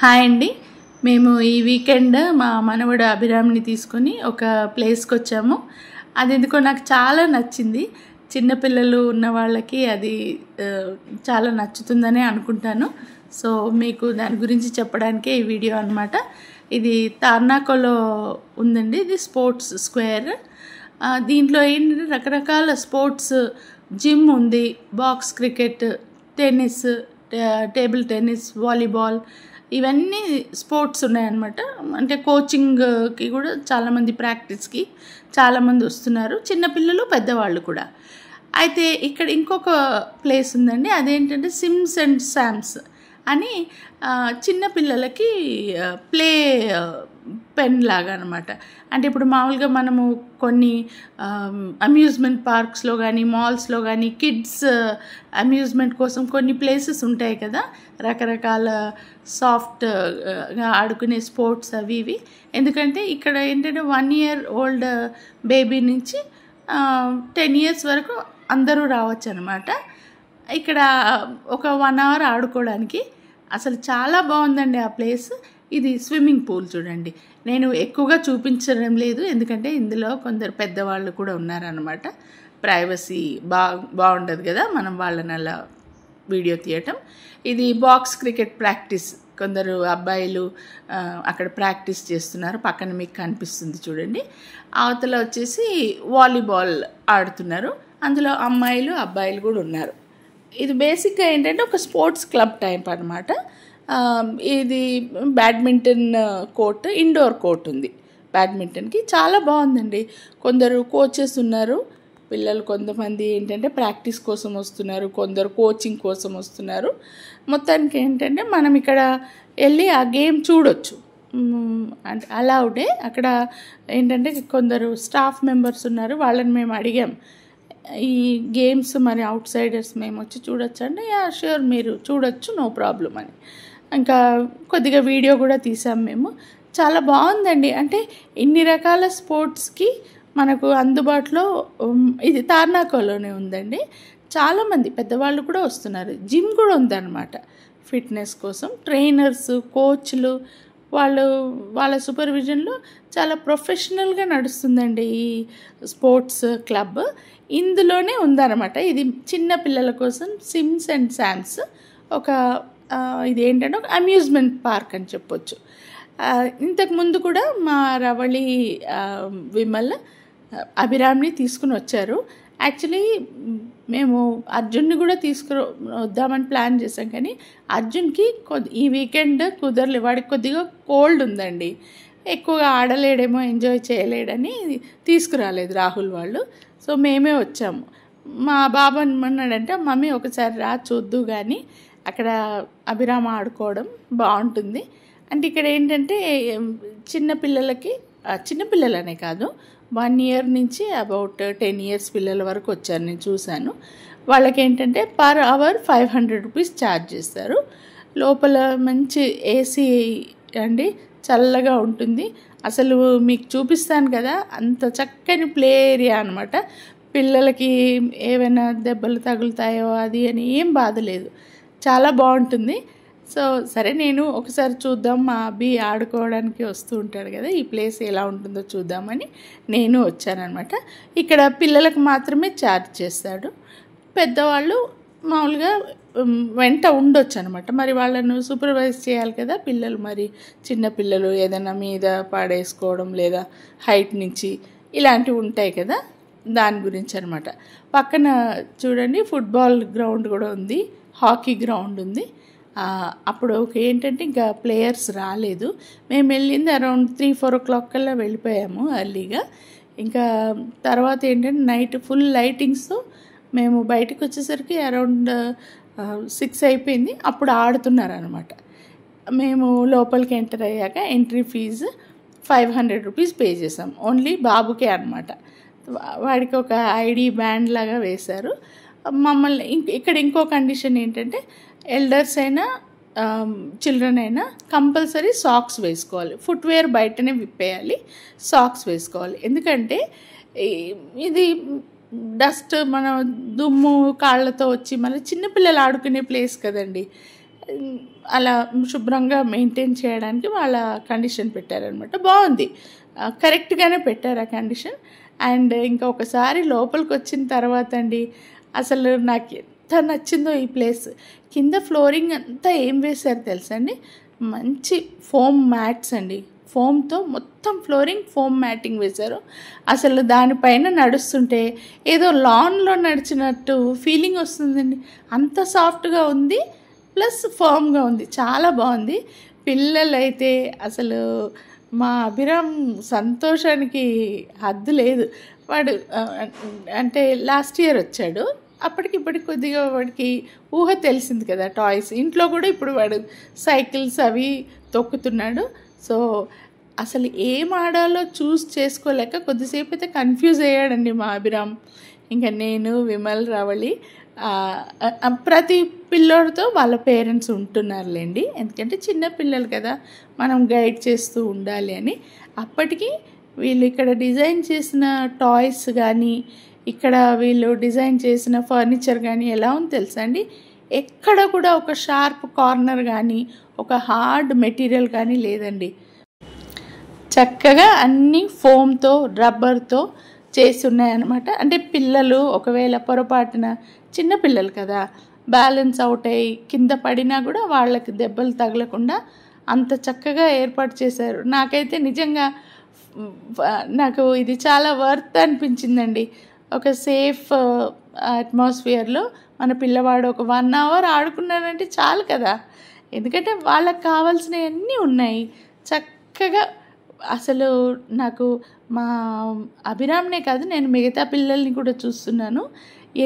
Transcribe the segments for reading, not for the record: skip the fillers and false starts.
Hi అండి. మేము ఈ వీకెండ్ మా మనవడు అభిరామ్ని తీసుకొని ఒక ప్లేస్కి వచ్చాము. అది ఎందుకో నాకు చాలా నచ్చింది. చిన్నపిల్లలు ఉన్న వాళ్ళకి అది చాలా నచ్చుతుందనే అనుకుంటాను. సో మీకు దాని గురించి చెప్పడానికే ఈ వీడియో అనమాట. ఇది తార్నాకలో ఉందండి. ఇది స్పోర్ట్స్ స్క్వేర్. దీంట్లో ఏంటంటే రకరకాల స్పోర్ట్స్, జిమ్ ఉంది, box cricket, tennis, table tennis, volleyball, ఇవన్నీ స్పోర్ట్స్ ఉన్నాయన్నమాట. అంటే కోచింగ్కి కూడా చాలామంది, ప్రాక్టీస్కి చాలామంది వస్తున్నారు, చిన్నపిల్లలు పెద్దవాళ్ళు కూడా. అయితే ఇక్కడ ఇంకొక ప్లేస్ ఉందండి. అదేంటంటే సిమ్స్ అండ్ శామ్స్ అని చిన్నపిల్లలకి ప్లే పెన్ లాగా అనమాట. అంటే ఇప్పుడు మామూలుగా మనము కొన్ని అమ్యూజ్మెంట్ పార్క్స్లో కానీ మాల్స్లో కానీ కిడ్స్ అమ్యూజ్మెంట్ కోసం కొన్ని ప్లేసెస్ ఉంటాయి కదా, రకరకాల సాఫ్ట్గా ఆడుకునే స్పోర్ట్స్ అవి ఇవి. ఎందుకంటే ఇక్కడ ఏంటంటే 1 year old బేబీ నుంచి 10 years వరకు అందరూ రావచ్చు అనమాట. ఇక్కడ ఒక 1 hour ఆడుకోవడానికి అసలు చాలా బాగుందండి ఆ ప్లేస్. ఇది స్విమ్మింగ్ పూల్ చూడండి. నేను ఎక్కువగా చూపించడం లేదు, ఎందుకంటే ఇందులో కొందరు పెద్దవాళ్ళు కూడా ఉన్నారనమాట. ప్రైవసీ బాగుండదు కదా మనం వాళ్ళని అలా వీడియో తీయటం. ఇది బాక్స్ క్రికెట్ ప్రాక్టీస్, కొందరు అబ్బాయిలు అక్కడ ప్రాక్టీస్ చేస్తున్నారు. పక్కన మీకు కనిపిస్తుంది చూడండి. అవతల వచ్చేసి వాలీబాల్ ఆడుతున్నారు. అందులో అమ్మాయిలు అబ్బాయిలు కూడా ఉన్నారు. ఇది బేసిక్గా ఏంటంటే ఒక స్పోర్ట్స్ క్లబ్ టైప్ అనమాట. ఇది బ్యాడ్మింటన్ కోర్ట్, ఇండోర్ కోర్ట్ ఉంది బ్యాడ్మింటన్కి. చాలా బాగుందండి. కొందరు కోచెస్ ఉన్నారు. పిల్లలు కొంతమంది ఏంటంటే ప్రాక్టీస్ కోసం వస్తున్నారు, కొందరు కోచింగ్ కోసం వస్తున్నారు. మొత్తానికి ఏంటంటే మనం ఇక్కడ వెళ్ళి ఆ గేమ్ చూడొచ్చు. అంటే అలౌడే. అక్కడ ఏంటంటే కొందరు స్టాఫ్ మెంబర్స్ ఉన్నారు, వాళ్ళని మేము అడిగాం ఈ గేమ్స్ మరి అవుట్ సైడర్స్ మేము వచ్చి చూడొచ్చు అంటే, యా ష్యూర్ మీరు చూడొచ్చు, నో ప్రాబ్లం అని. ఇంకా కొద్దిగా వీడియో కూడా తీసాం మేము. చాలా బాగుందండి. అంటే ఇన్ని రకాల స్పోర్ట్స్కి మనకు అందుబాటులో ఇది తార్నాకలోనే ఉందండి. చాలామంది పెద్దవాళ్ళు కూడా వస్తున్నారు. జిమ్ కూడా ఉందన్నమాట ఫిట్నెస్ కోసం. ట్రైనర్స్, కోచ్లు వాళ్ళ సూపర్విజన్లో చాలా ప్రొఫెషనల్గా నడుస్తుందండి ఈ స్పోర్ట్స్ క్లబ్. ఇందులోనే ఉందన్నమాట. ఇది చిన్న పిల్లల కోసం సిమ్స్ అండ్ శామ్స్. ఇది ఏంటంటే ఒక అమ్యూజ్మెంట్ పార్క్ అని చెప్పొచ్చు. ఇంతకుముందు కూడా మా రవళి విమల్ అభిరామ్ని తీసుకుని వచ్చారు. యాక్చువల్లీ మేము అర్జున్ని కూడా వద్దామని ప్లాన్ చేసాం, కానీ అర్జున్కి ఈ వీకెండ్ కుదరలే. వాడికి కొద్దిగా కోల్డ్ ఉందండి, ఎక్కువగా ఆడలేడేమో, ఎంజాయ్ చేయలేడని తీసుకురాలేదు రాహుల్ వాళ్ళు. సో మేమే వచ్చాము. మా బాబు ఏమన్నాడంటే, మమ్మీ ఒకసారి రా చూద్దు కానీ అక్కడ అభిరామ్ ఆడుకోవడం బాగుంటుంది అంటే. ఇక్కడ ఏంటంటే చిన్నపిల్లలకి, చిన్నపిల్లలనే కాదు 1 year నుంచి అబౌట్ 10 years పిల్లల వరకు వచ్చారు, నేను చూశాను. వాళ్ళకి ఏంటంటే పర్ అవర్ 500 rupees ఛార్జ్ చేస్తారు. లోపల మంచి ఏసీ అండి, చల్లగా ఉంటుంది. అసలు మీకు చూపిస్తాను కదా, అంత చక్కని ప్లే ఏరియా అనమాట. పిల్లలకి ఏవైనా దెబ్బలు తగులుతాయో అది అని ఏం బాధ లేదు, చాలా బాగుంటుంది. సో సరే, నేను ఒకసారి చూద్దాం, మా అబ్బి ఆడుకోవడానికి వస్తూ ఉంటాడు కదా, ఈ ప్లేస్ ఎలా ఉంటుందో చూద్దామని నేను వచ్చానమాట. ఇక్కడ పిల్లలకు మాత్రమే ఛార్జ్ చేస్తాడు. పెద్దవాళ్ళు మామూలుగా వెంట ఉండొచ్చు అనమాట. మరి వాళ్ళను సూపర్వైజ్ చేయాలి కదా. పిల్లలు మరి చిన్నపిల్లలు ఏదైనా మీద పాడేసుకోవడం లేదా హైట్ నుంచి ఇలాంటివి ఉంటాయి కదా, దాని గురించి అనమాట. పక్కన చూడండి ఫుట్బాల్ గ్రౌండ్ కూడా ఉంది, హాకీ గ్రౌండ్ ఉంది. అప్పుడు ఏంటంటే ఇంకా ప్లేయర్స్ రాలేదు. మేము వెళ్ళింది అరౌండ్ 3-4 o'clock కల్లా వెళ్ళిపోయాము ఎర్లీగా. ఇంకా తర్వాత ఏంటంటే నైట్ ఫుల్ లైటింగ్స్తో మేము బయటకు వచ్చేసరికి అరౌండ్ 6 అయిపోయింది. అప్పుడు ఆడుతున్నారు అనమాట. మేము లోపలికి ఎంటర్ అయ్యాక ఎంట్రీ ఫీజు 500 rupees పే చేసాం, ఓన్లీ బాబుకే అనమాట. వాడికి ఒక ఐడి బ్యాండ్ లాగా వేశారు. మమ్మల్ని ఇక్కడ ఇంకో కండిషన్ ఏంటంటే, ఎల్డర్స్ అయినా చిల్డ్రన్ అయినా కంపల్సరీ సాక్స్ వేసుకోవాలి. ఫుట్వేర్ బయటనే విప్పేయాలి, సాక్స్ వేసుకోవాలి. ఎందుకంటే ఇది డస్ట్, మన దుమ్ము కాళ్ళతో వచ్చి మళ్ళీ చిన్నపిల్లలు ఆడుకునే ప్లేస్ కదండి, అలా శుభ్రంగా మెయింటైన్ చేయడానికి వాళ్ళ కండిషన్ పెట్టారనమాట. బాగుంది, కరెక్ట్గానే పెట్టారు ఆ కండిషన్. అండ్ ఇంకా ఒకసారి లోపలికి వచ్చిన తర్వాత అండి అసలు నాకు ఎంత నచ్చిందో ఈ ప్లేస్. కింద ఫ్లోరింగ్ అంతా ఏం వేశారు తెలుసా అండి, మంచి ఫోమ్ మ్యాట్స్ అండి. ఫోమ్తో మొత్తం ఫ్లోరింగ్ ఫోమ్ మ్యాటింగ్ వేశారు. అసలు దానిపైన నడుస్తుంటే ఏదో లాన్లో నడిచినట్టు ఫీలింగ్ వస్తుందండి. అంత సాఫ్ట్గా ఉంది, ప్లస్ ఫర్మ్గా ఉంది, చాలా బాగుంది. పిల్లలైతే అసలు మా అభిరామ్ సంతోషానికి హద్దు లేదు. వాడు అంటే లాస్ట్ ఇయర్ వచ్చాడు, అప్పటికిప్పటికి కొద్దిగా వాడికి ఊహ తెలిసింది కదా టాయ్స్. ఇంట్లో కూడా ఇప్పుడు వాడు సైకిల్స్ అవి తొక్కుతున్నాడు. సో అసలు ఏం ఆడాలో చూస్ చేసుకోలేక కొద్దిసేపు అయితే కన్ఫ్యూజ్ అయ్యాడండి మా అభిరామ్. ఇంకా నేను, విమల్, రవళి, ప్రతి పిల్లోడితో వాళ్ళ పేరెంట్స్ ఉంటున్నారులేండి. ఎందుకంటే చిన్న పిల్లలు కదా, మనం గైడ్ చేస్తూ ఉండాలి అని. అప్పటికి వీళ్ళు ఇక్కడ డిజైన్ చేసిన టాయ్స్ కానీ, ఇక్కడ వీళ్ళు డిజైన్ చేసిన ఫర్నిచర్ కానీ ఎలా ఉంది తెలుసా అండి, ఎక్కడ కూడా ఒక షార్ప్ కార్నర్ కానీ ఒక హార్డ్ మెటీరియల్ కానీ లేదండి. చక్కగా అన్నీ ఫోమ్తో రబ్బర్తో చేసి ఉన్నాయన్నమాట. అంటే పిల్లలు ఒకవేళ పొరపాటున చిన్న పిల్లలు కదా బ్యాలెన్స్ అవుట్ అయ్యి కింద పడినా కూడా వాళ్ళకి దెబ్బలు తగలకుండా అంత చక్కగా ఏర్పాటు చేశారు. నాకైతే నిజంగా నాకు ఇది చాలా వర్త్ అనిపించిందండి. ఒక సేఫ్ అట్మాస్ఫియర్లో మన పిల్లవాడు ఒక 1 hour ఆడుకున్నారంటే చాలు కదా. ఎందుకంటే వాళ్ళకి కావాల్సినవన్నీ ఉన్నాయి చక్కగా. అసలు నాకు మా అభిరామ్నే కాదు, నేను మిగతా పిల్లల్ని కూడా చూస్తున్నాను,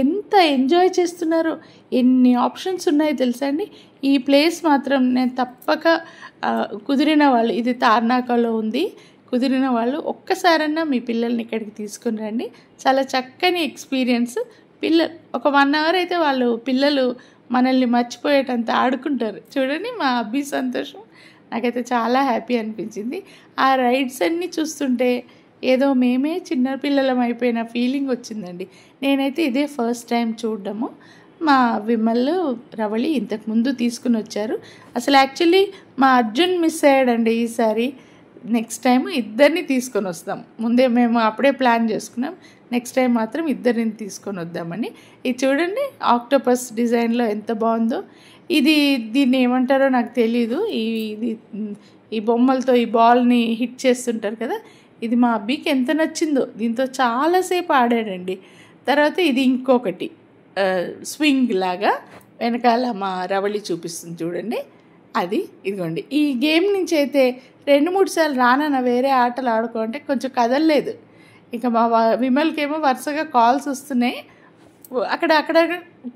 ఎంత ఎంజాయ్ చేస్తున్నారో. ఎన్ని ఆప్షన్స్ ఉన్నాయో తెలుసా అండి. ఈ ప్లేస్ మాత్రం నేను తప్పక కుదిరిన వాళ్ళు, ఇది తార్నాకలో ఉంది, కుదిరిన వాళ్ళు ఒక్కసారన్నా మీ పిల్లల్ని ఇక్కడికి తీసుకుని రండి. చాలా చక్కని ఎక్స్పీరియన్స్. ఒక 1 hour అయితే వాళ్ళు పిల్లలు మనల్ని మర్చిపోయేటంత ఆడుకుంటారు. చూడండి మా అబ్బి సంతోషం నాకైతే చాలా హ్యాపీ అనిపించింది. ఆ రైడ్స్ అన్నీ చూస్తుంటే ఏదో మేమే చిన్న పిల్లలం అయిపోయిన ఫీలింగ్ వచ్చిందండి. నేనైతే ఇదే ఫస్ట్ టైం చూడడము. మా విమల్, రవళి ఇంతకుముందు తీసుకుని వచ్చారు. అసలు యాక్చువల్లీ మా అర్జున్ మిస్ అయ్యాడండి ఈసారి. నెక్స్ట్ టైం ఇద్దరిని తీసుకొని వస్తాం. ముందే మేము అప్పుడే ప్లాన్ చేసుకున్నాం, నెక్స్ట్ టైం మాత్రం ఇద్దరిని తీసుకొని వద్దామని. ఇది చూడండి ఆక్టోపస్ డిజైన్లో ఎంత బాగుందో. దీన్ని ఏమంటారో నాకు తెలీదు. ఈ బొమ్మలతో ఈ బాల్ని హిట్ చేస్తుంటారు కదా, ఇది మా అబ్బీకి ఎంత నచ్చిందో. దీంతో చాలాసేపు ఆడాడండి. తర్వాత ఇది ఇంకొకటి స్వింగ్ లాగా వెనకాల మా రవళి చూపిస్తుంది చూడండి, అది ఇదిగోండి. ఈ గేమ్ నుంచి అయితే 2-3 సార్లు రానన్న వేరే ఆటలు ఆడుకోంటే కొంచెం కదలలేదు. ఇంకా మా విమల్కేమో వరుసగా కాల్స్ వస్తున్నాయి. అక్కడ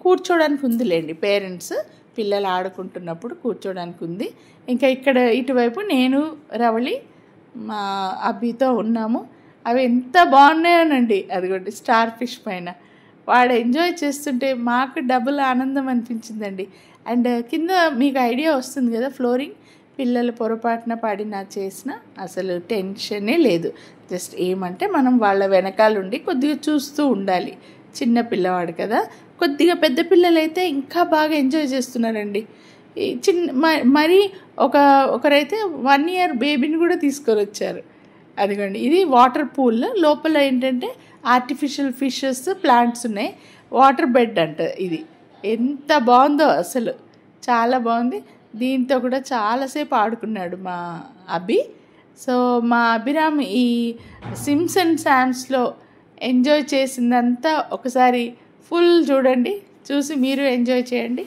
కూర్చోడానికి ఉందిలేండి, పేరెంట్స్ పిల్లలు ఆడుకుంటున్నప్పుడు కూర్చోడానికి ఉంది. ఇంకా ఇక్కడ ఇటువైపు నేను, రవళి, మా అబ్బితో ఉన్నాము. అవి ఎంత బాగున్నాయోనండి. అదిగోండి స్టార్ ఫిష్ పైన వాడు ఎంజాయ్ చేస్తుంటే మాకు డబుల్ ఆనందం అనిపించిందండి. అండ్ కింద మీకు ఐడియా వస్తుంది కదా, ఫ్లోరింగ్ పిల్లలు పొరపాటున పడినా చేసినా అసలు టెన్షనే లేదు. జస్ట్ ఏమంటే మనం వాళ్ళ వెనకాలండి కొద్దిగా చూస్తూ ఉండాలి. చిన్న పిల్లవాడు కదా, కొద్దిగా పెద్ద పిల్లలైతే ఇంకా బాగా ఎంజాయ్ చేస్తున్నారండి. మరీ ఒకరైతే 1 year బేబీని కూడా తీసుకొని వచ్చారు. అదిగోండి ఇది వాటర్ పూల్. లోపల ఏంటంటే ఆర్టిఫిషియల్ ఫిషెస్, ప్లాంట్స్ ఉన్నాయి. వాటర్ బెడ్ అంట ఇది. ఎంత బాగుందో అసలు, చాలా బాగుంది. దీంతో కూడా చాలాసేపు ఆడుకున్నాడు మా అబ్బి. సో మా అభిరామ్ ఈ సిమ్స్ అండ్ శామ్స్లో ఎంజాయ్ చేసిందంతా ఒకసారి ఫుల్ చూడండి, చూసి మీరు ఎంజాయ్ చేయండి.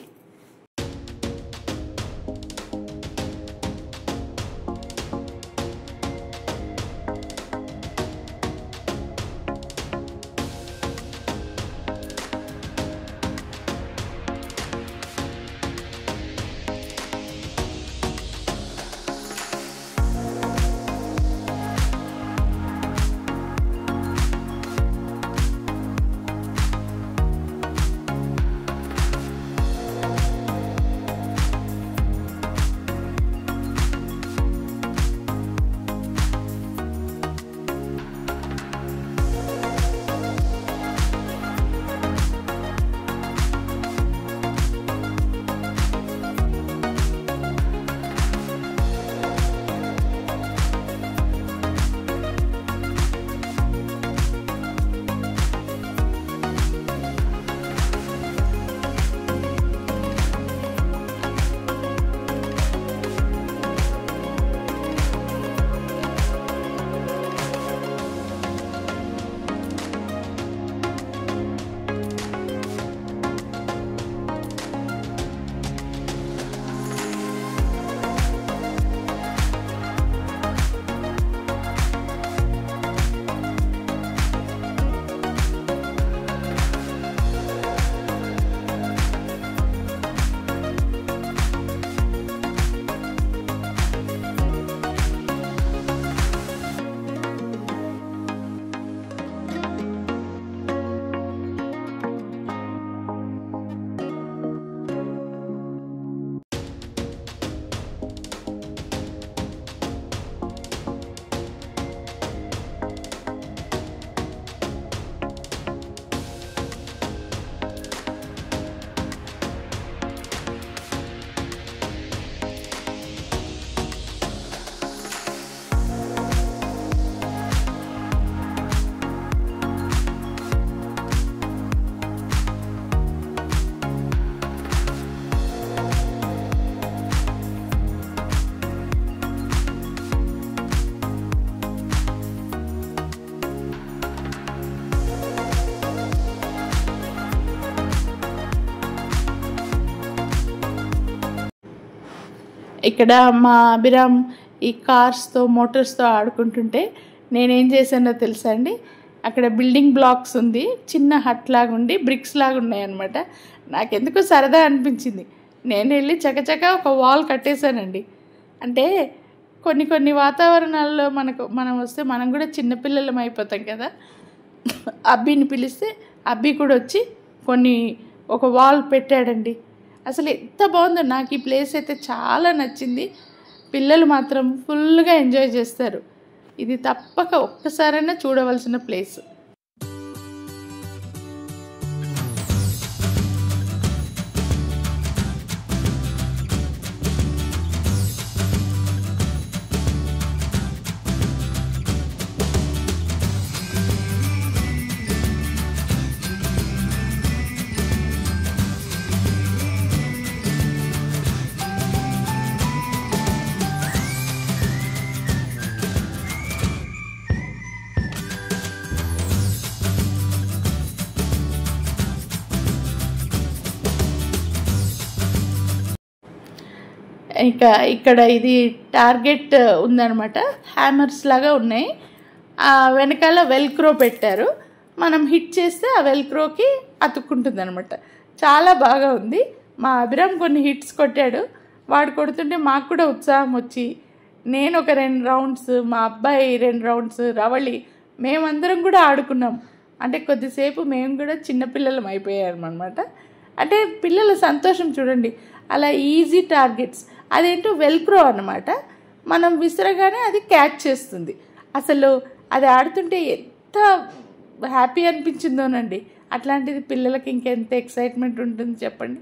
ఇక్కడ మా అభిరామ్ ఈ కార్స్తో మోటార్స్తో ఆడుకుంటుంటే నేనేం చేశానో తెలుసా అండి, అక్కడ బిల్డింగ్ బ్లాక్స్ ఉంది, చిన్న హట్ లాగా ఉండి బ్రిక్స్ లాగా ఉన్నాయన్నమాట. నాకెందుకు సరదా అనిపించింది, నేను వెళ్ళి చకచక ఒక వాల్ కట్టేశానండి. అంటే కొన్ని వాతావరణాల్లో మనం వస్తే మనం కూడా చిన్నపిల్లలం అయిపోతాం కదా. అబ్బీని పిలిస్తే అబ్బీ కూడా వచ్చి ఒక వాల్ పెట్టాడండి. అసలు ఎంత బాగుందో, నాకు ఈ ప్లేస్ అయితే చాలా నచ్చింది. పిల్లలు మాత్రం ఫుల్గా ఎంజాయ్ చేస్తారు. ఇది తప్పక ఒక్కసారైనా చూడవలసిన ప్లేస్. ఇంకా ఇక్కడ ఇది టార్గెట్ ఉందన్నమాట, హ్యామర్స్ లాగా ఉన్నాయి. వెనకాల వెల్క్రో పెట్టారు, మనం హిట్ చేస్తే ఆ వెల్క్రోకి అతుక్కుంటుంది అనమాట. చాలా బాగా ఉంది. మా అభిరామ్ కొన్ని హిట్స్ కొట్టాడు, వాడు కొడుతుంటే మాకు కూడా ఉత్సాహం వచ్చి నేను ఒక 2 రౌండ్స్, మా అబ్బాయి 2 రౌండ్స్, రవళి, మేమందరం కూడా ఆడుకున్నాం. అంటే కొద్దిసేపు మేము కూడా చిన్నపిల్లలం అయిపోయామన్నమాట. అంటే పిల్లల సంతోషం చూడండి, అలా ఈజీ టార్గెట్స్. అదేంటో వెల్క్రో అన్నమాట, మనం విసరగానే అది క్యాచ్ చేస్తుంది. అసలు అది ఆడుతుంటే ఎంత హ్యాపీ అనిపించిందోనండి. అట్లాంటిది పిల్లలకి ఇంకెంత ఎక్సైట్మెంట్ ఉంటుంది చెప్పండి.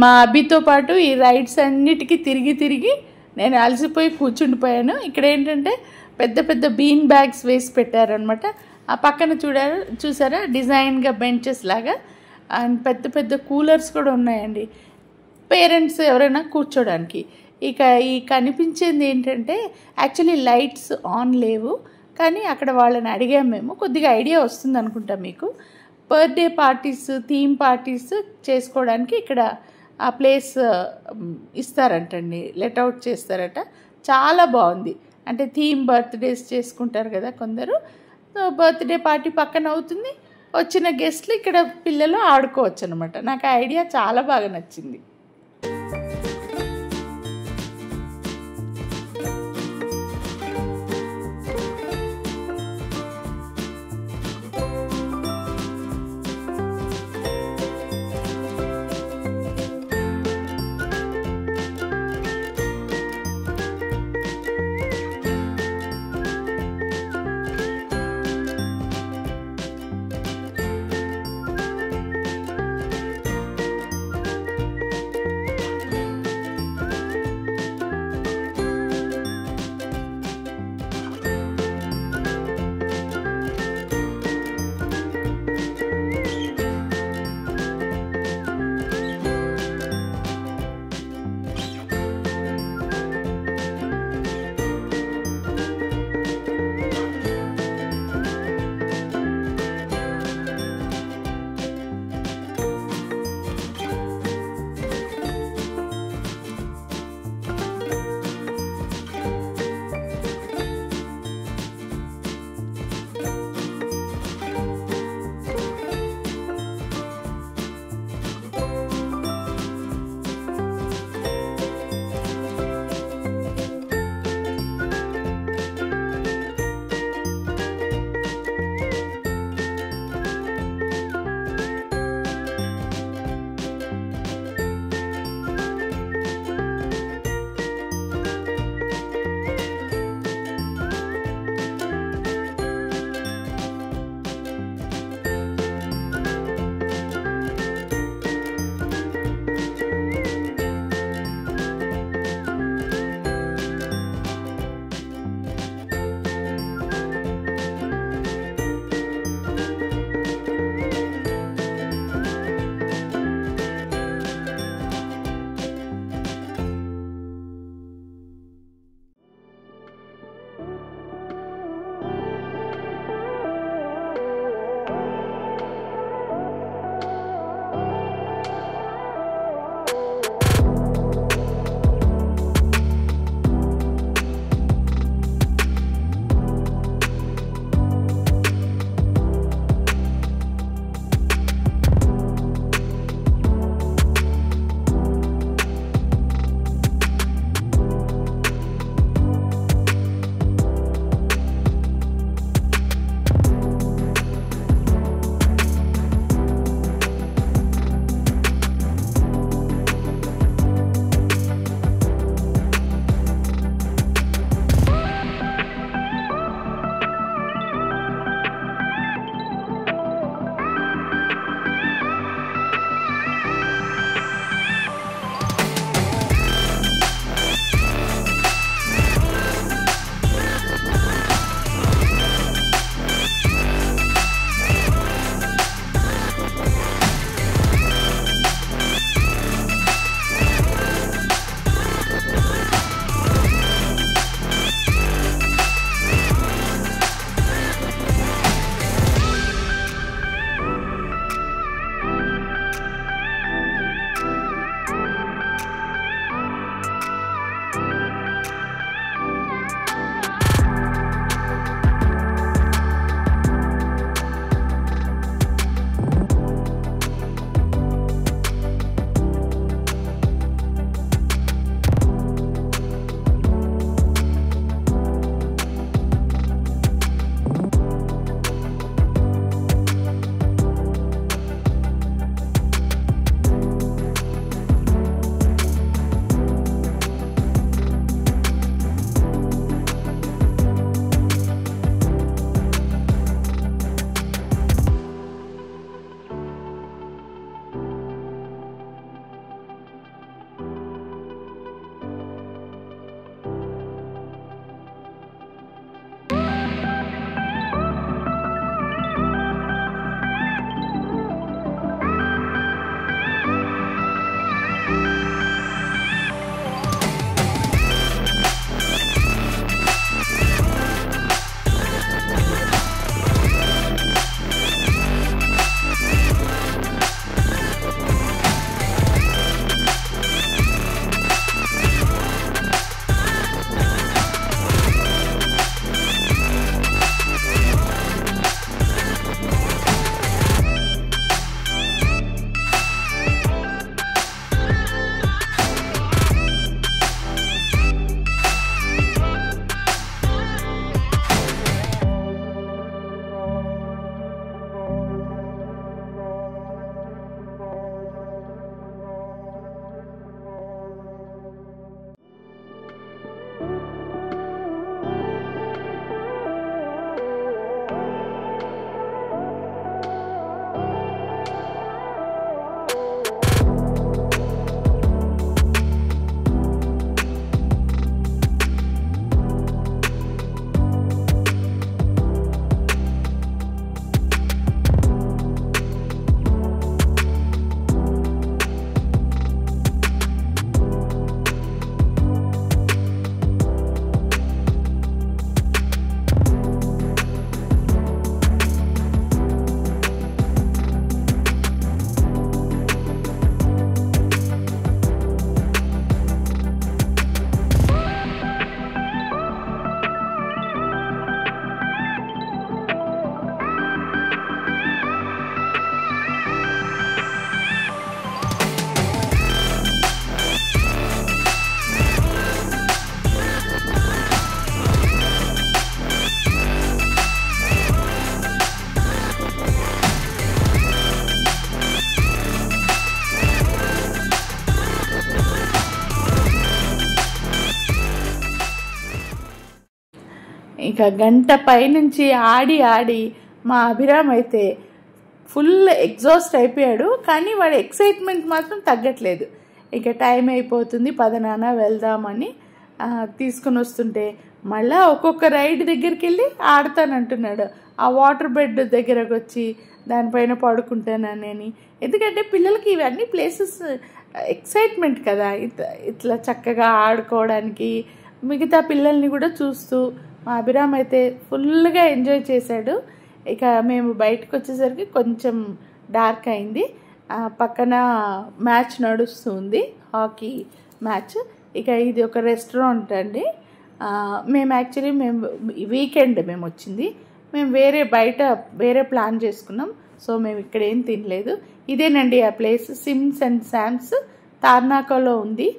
మా అభితో పాటు ఈ రైడ్స్ అన్నిటికీ తిరిగి తిరిగి నేను అలసిపోయి కూర్చుండిపోయాను. ఇక్కడ ఏంటంటే పెద్ద పెద్ద బీన్ బ్యాగ్స్ వేసి పెట్టారనమాట. ఆ పక్కన చూసారా డిజైన్గా బెంచెస్ లాగా, అండ్ పెద్ద పెద్ద కూలర్స్ కూడా ఉన్నాయండి పేరెంట్స్ ఎవరైనా కూర్చోడానికి. ఇక ఈ కనిపించేది ఏంటంటే యాక్చువల్లీ లైట్స్ ఆన్ లేవు, కానీ అక్కడ వాళ్ళని అడిగాము మేము. కొద్దిగా ఐడియా వస్తుంది అనుకుంటా మీకు. బర్త్డే పార్టీస్, థీమ్ పార్టీస్ చేసుకోవడానికి ఇక్కడ ఆ ప్లేస్ ఇస్తారంటండి, లెట్అవుట్ చేస్తారట. చాలా బాగుంది. అంటే థీమ్ బర్త్డేస్ చేసుకుంటారు కదా కొందరు, సో బర్త్డే పార్టీ పక్కన అవుతుంది, వచ్చిన గెస్ట్లు ఇక్కడ పిల్లలు ఆడుకోవచ్చు అనమాట. నాకు ఆ ఐడియా చాలా బాగా నచ్చింది. ఇంకా గంట పైనుంచి ఆడి ఆడి మా అభిరామ్ అయితే ఫుల్ ఎగ్జాస్ట్ అయిపోయాడు. కానీ వాడి ఎక్సైట్మెంట్ మాత్రం తగ్గట్లేదు. ఇక టైం అయిపోతుంది, పద నాన్న వెళ్దామని తీసుకుని వస్తుంటే మళ్ళీ ఒక్కొక్క రైడ్ దగ్గరికి వెళ్ళి ఆడతానంటున్నాడు. ఆ వాటర్ బెడ్ దగ్గరకు వచ్చి దానిపైన పడుకుంటానని. ఎందుకంటే పిల్లలకి ఇవన్నీ ప్లేసెస్ ఎక్సైట్మెంట్ కదా, ఇట్లా చక్కగా ఆడుకోవడానికి. మిగతా పిల్లల్ని కూడా చూస్తూ మా అభిరామ్ అయితే ఫుల్గా ఎంజాయ్ చేశాడు. ఇక మేము బయటకు వచ్చేసరికి కొంచెం డార్క్ అయింది. పక్కన మ్యాచ్ నడుస్తుంది, హాకీ మ్యాచ్. ఇక ఇది ఒక రెస్టారెంట్ అండి. మేము యాక్చువల్లీ వీకెండ్ మేము వచ్చింది. మేము వేరే ప్లాన్ చేసుకున్నాం. సో మేము ఇక్కడ ఏం తినలేదు. ఇదేనండి ఆ ప్లేస్, సిమ్స్ అండ్ శామ్స్, తార్నాకలో ఉంది.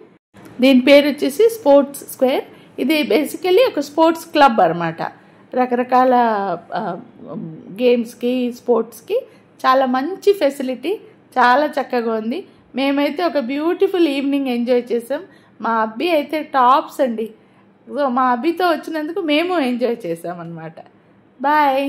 దీని పేరు వచ్చేసి స్పోర్ట్స్ స్క్వేర్. ఇది బేసికలీ ఒక స్పోర్ట్స్ క్లబ్ అనమాట. రకరకాల గేమ్స్కి, స్పోర్ట్స్కి చాలా మంచి ఫెసిలిటీ, చాలా చక్కగా ఉంది. మేమైతే ఒక బ్యూటిఫుల్ ఈవినింగ్ ఎంజాయ్ చేసాం. మా అబ్బి అయితే టాప్స్ అండి. సో మా అబ్బితో వచ్చినందుకు మేము ఎంజాయ్ చేసాం అన్నమాట. బాయ్.